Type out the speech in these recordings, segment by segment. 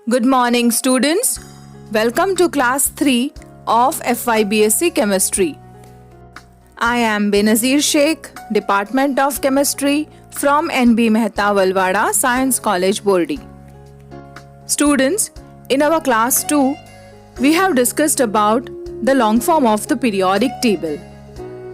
Good morning, students. Welcome to class 3 of FYBSc Chemistry. I am Benazir Sheikh, Department of Chemistry from NB Mehta Valwada Science College, Bordi. Students, in our class 2, we have discussed about the long form of the periodic table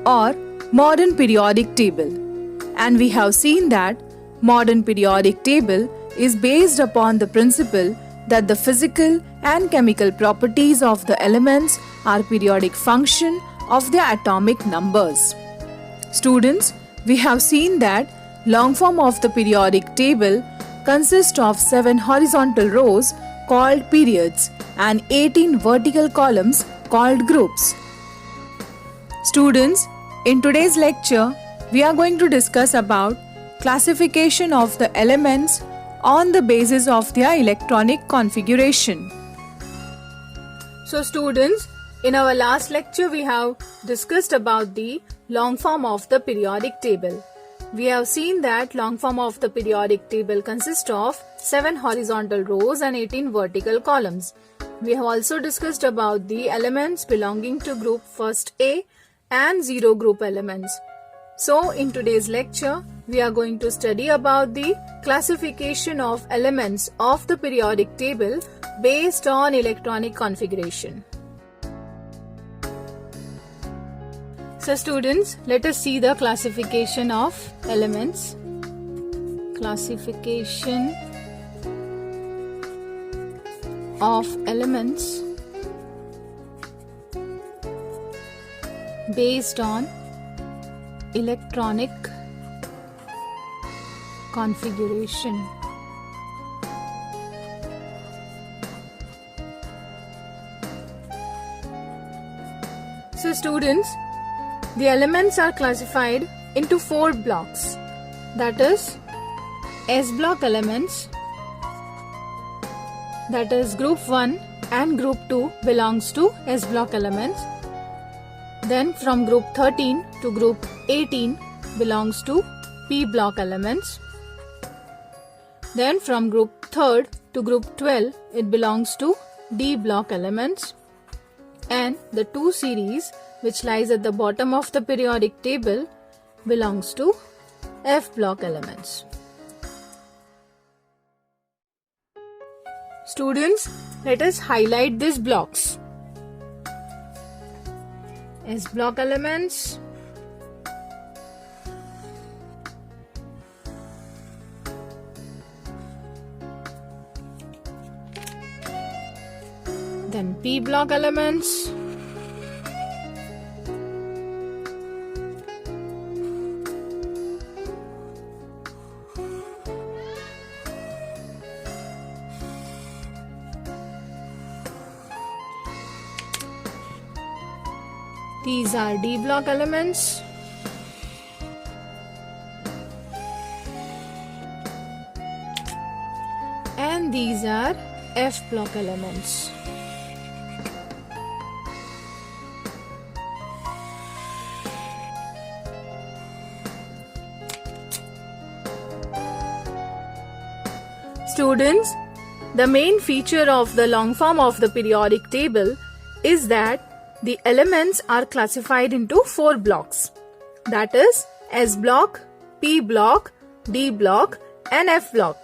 or modern periodic table, and we have seen that modern periodic table is based upon the principle that the physical and chemical properties of the elements are periodic function of their atomic numbers. Students, we have seen that long form of the periodic table consists of 7 horizontal rows called periods and 18 vertical columns called groups. Students, in today's lecture, we are going to discuss about classification of the elements on the basis of their electronic configuration. So students, in our last lecture we have discussed about the long form of the periodic table. We have seen that long form of the periodic table consists of 7 horizontal rows and 18 vertical columns. We have also discussed about the elements belonging to group first A and 0 group elements. So in today's lecture, we are going to study about the classification of elements of the periodic table based on electronic configuration. So students, let us see the classification of elements. Classification of elements based on electronic configuration. So students, the elements are classified into 4 blocks, that is S block elements, that is group 1 and group 2 belongs to S block elements. Then from group 13 to group 18 belongs to P block elements. Then from group 3rd to group 12 it belongs to D block elements. And the 2 series which lies at the bottom of the periodic table belongs to F block elements. Students, let us highlight these blocks. S block elements, then P block elements, these are D block elements, and these are F block elements. Students, the main feature of the long form of the periodic table is that the elements are classified into 4 blocks, that is S block, P block, D block and F block.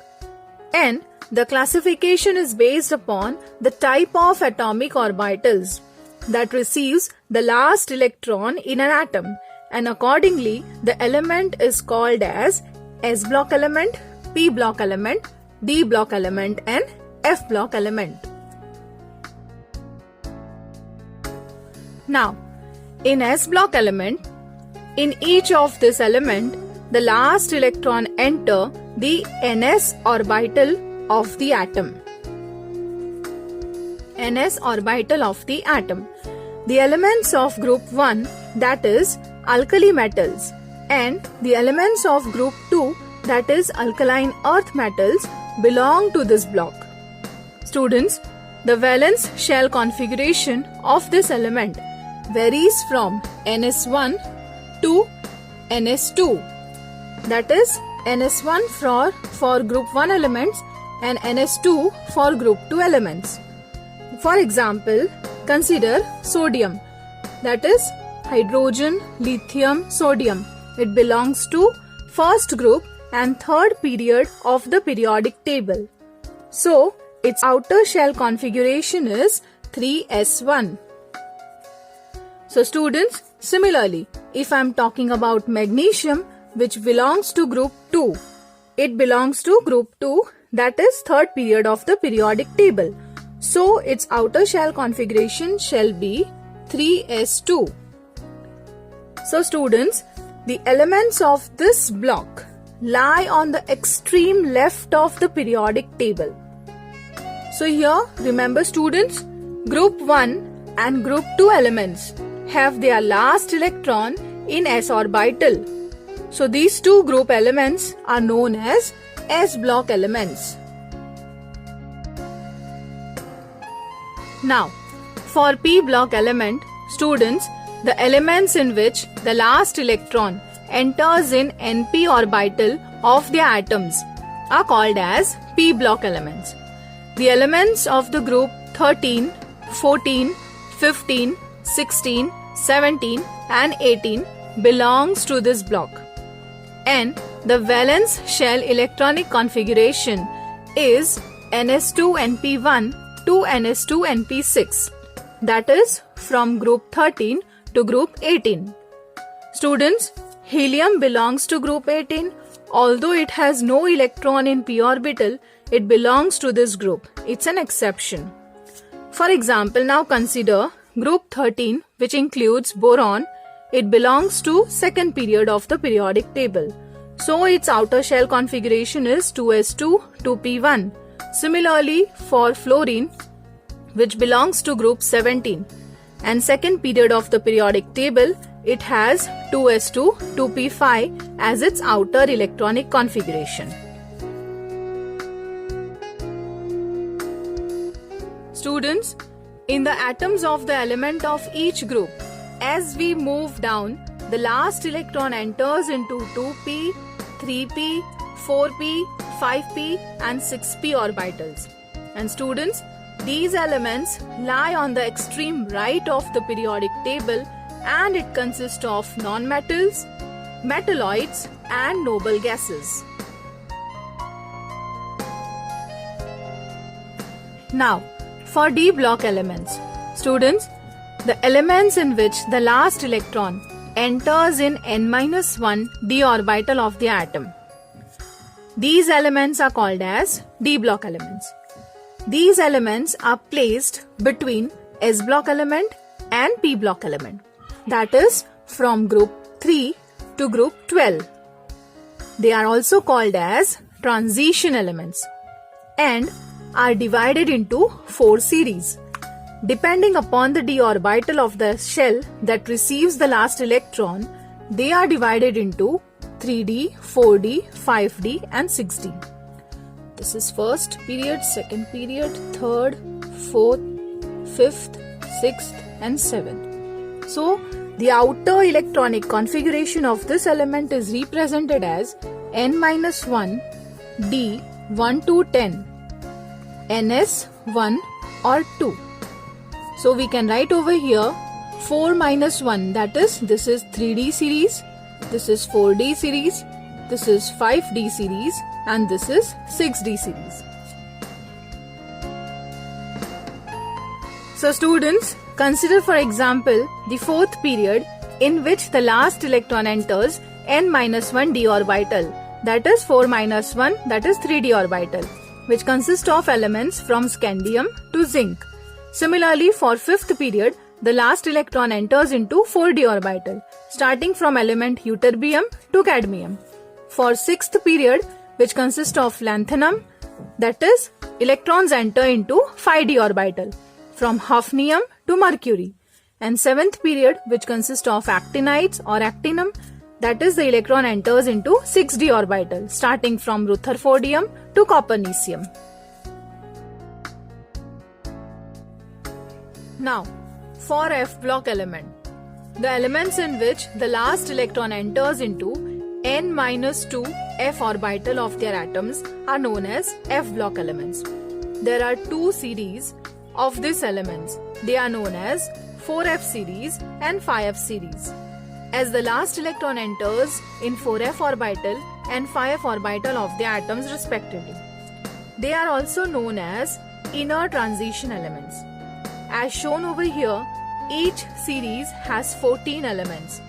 And the classification is based upon the type of atomic orbitals that receives the last electron in an atom, and accordingly the element is called as S block element, P block element, D block element and F block element. Now, in S block element, in each of this element, the last electron enter the ns orbital of the atom. Ns orbital of the atom. The elements of group 1, that is alkali metals, and the elements of group 2, that is alkaline earth metals, belong to this block. Students, the valence shell configuration of this element varies from ns1 to ns2. That is ns1 for group 1 elements and NS2 for group 2 elements. For example, consider sodium, that is hydrogen, lithium, sodium. It belongs to first group and third period of the periodic table. So, its outer shell configuration is 3s1. So students, similarly, if I am talking about magnesium, which belongs to group 2, it belongs to group 2, that is third period of the periodic table. So its outer shell configuration shall be 3s2. So students, the elements of this block lie on the extreme left of the periodic table. So here, remember students, group 1 and group 2 elements have their last electron in s orbital. So these two group elements are known as s block elements. Now, for p block element, students, the elements in which the last electron enters in np orbital of their atoms are called as p block elements. The elements of the group 13, 14, 15, 16, 17 and 18 belongs to this block. And the valence shell electronic configuration is ns2np1 to ns2np6, that is from group 13 to group 18. Students, helium belongs to group 18. Although it has no electron in p orbital, it belongs to this group. It's an exception. For example, now consider group 13, which includes boron. It belongs to second period of the periodic table. So its outer shell configuration is 2s2 2p1. Similarly, for fluorine, which belongs to group 17 and second period of the periodic table, it has 2s2 2p5 as its outer electronic configuration. Students, in the atoms of the element of each group, as we move down, the last electron enters into 2p, 3p, 4p, 5p and 6p orbitals. And students, these elements lie on the extreme right of the periodic table and it consists of nonmetals, metalloids and noble gases. Now, for d block elements, students, the elements in which the last electron enters in n-1 d orbital of the atom. These elements are called as d block elements. These elements are placed between s block element and p block element, that is from group 3 to group 12. They are also called as transition elements and are divided into 4 series. Depending upon the d orbital of the shell that receives the last electron, they are divided into 3d, 4d, 5d and 6d. This is first period, second period, third, fourth, fifth, sixth and seventh. So, the outer electronic configuration of this element is represented as n-1 d 1 to 10, ns 1 or 2. So we can write over here 4 minus 1, that is, this is 3d series, this is 4d series, this is 5d series and this is 6d series. So students, consider for example the fourth period in which the last electron enters n-1 d orbital, that is 4 minus 1, that is 3d orbital, which consists of elements from scandium to zinc. Similarly, for fifth period, the last electron enters into 4d orbital, starting from element ytterbium to cadmium. For sixth period, which consists of lanthanum, that is, electrons enter into 5d orbital, from hafnium to mercury. And seventh period, which consists of actinides or actinum, that is, the electron enters into 6d orbital, starting from rutherfordium to copernicium. Now, for f block element, the elements in which the last electron enters into n-2 f orbital of their atoms are known as f block elements. There are two series of these elements. They are known as 4f series and 5f series. As the last electron enters in 4f orbital and 5f orbital of the atoms respectively. They are also known as inner transition elements. As shown over here, each series has 14 elements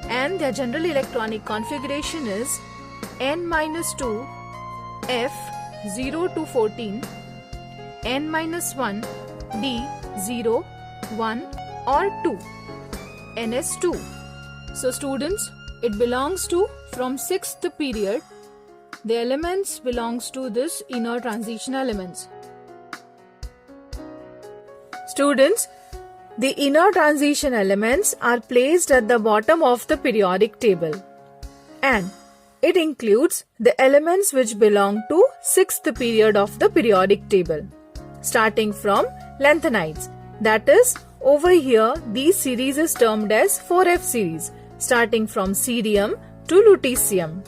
and their general electronic configuration is n-2 f 0 to 14, n-1 d 0, 1 or 2, ns2. So students, it belongs to from 6th period. The elements belongs to this inner transition elements. Students, the inner transition elements are placed at the bottom of the periodic table, and it includes the elements which belong to 6th period of the periodic table, starting from lanthanides. That is, over here this series is termed as 4f series, starting from cerium to lutetium.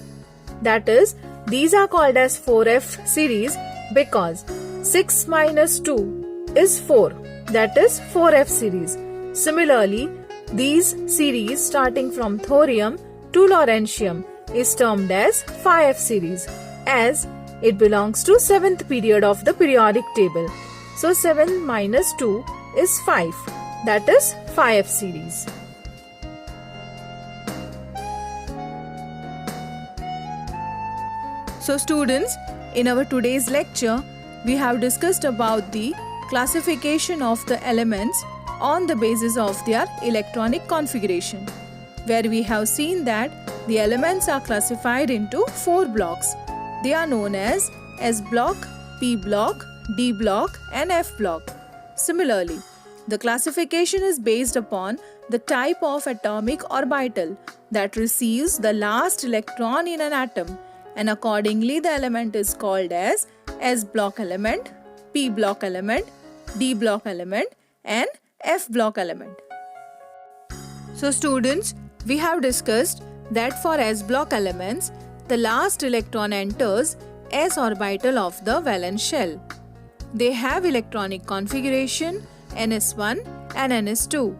That is, these are called as 4f series because 6 minus 2 is 4. That is 4f series. Similarly, these series starting from thorium to lawrencium is termed as 5f series as it belongs to 7th period of the periodic table. So 7 minus 2 is 5. That is 5f series. So students, in our today's lecture, we have discussed about the classification of the elements on the basis of their electronic configuration, where we have seen that the elements are classified into 4 blocks. They are known as S block, P block, D block and F block. Similarly, the classification is based upon the type of atomic orbital that receives the last electron in an atom, and accordingly the element is called as S block element, P block element, D block element and F block element. So students, we have discussed that for S block elements, the last electron enters S orbital of the valence shell. They have electronic configuration ns1 and ns2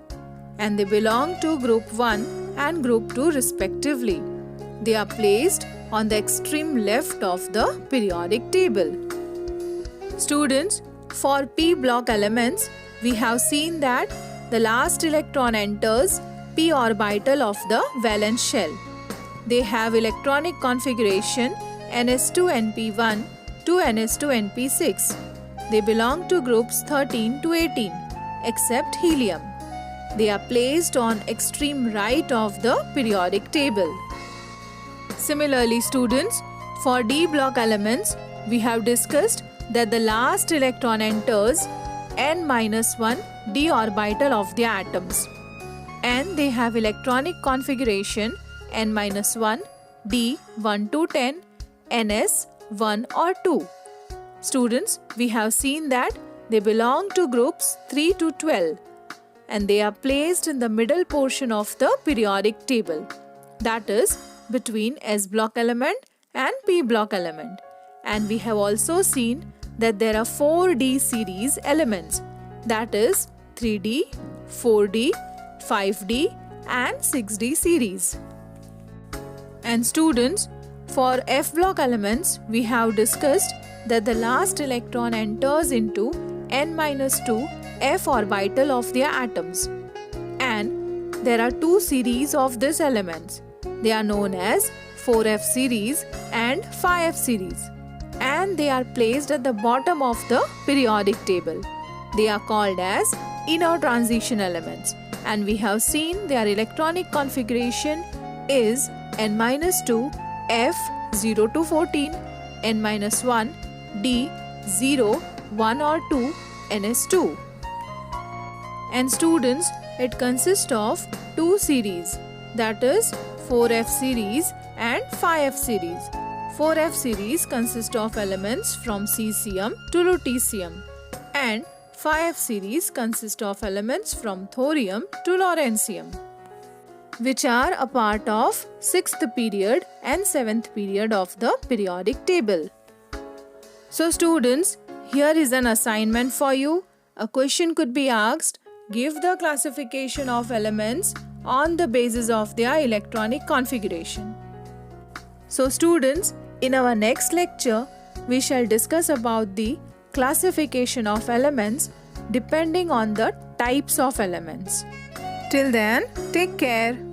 and they belong to group 1 and group 2 respectively. They are placed on the extreme left of the periodic table. Students, for P block elements, we have seen that the last electron enters p orbital of the valence shell. They have electronic configuration ns2np1 to ns2np6. They belong to groups 13 to 18 except helium. They are placed on extreme right of the periodic table. Similarly, students, for D block elements, we have discussed that the last electron enters n-1 d orbital of the atoms and they have electronic configuration n-1 d 1 to 10 ns 1 or 2. Students, we have seen that they belong to groups 3 to 12 and they are placed in the middle portion of the periodic table, that is between S block element and P block element. And we have also seen that there are 4D series elements, that is 3D, 4D, 5D and 6D series. And students, for F block elements, we have discussed that the last electron enters into n-2 F orbital of their atoms. And there are 2 series of these elements. They are known as 4F series and 5F series. And they are placed at the bottom of the periodic table. They are called as inner transition elements and we have seen their electronic configuration is n-2 f 0 to 14, n-1 d 0, 1 or 2, ns2. And students, it consists of 2 series, that is 4F series and 5F series. 4F series consist of elements from cesium to lutetium and 5F series consist of elements from thorium to lawrencium. which are a part of 6th period and 7th period of the periodic table. So students, here is an assignment for you. A question could be asked, give the classification of elements on the basis of their electronic configuration. So students, in our next lecture, we shall discuss about the classification of elements depending on the types of elements. Till then, take care.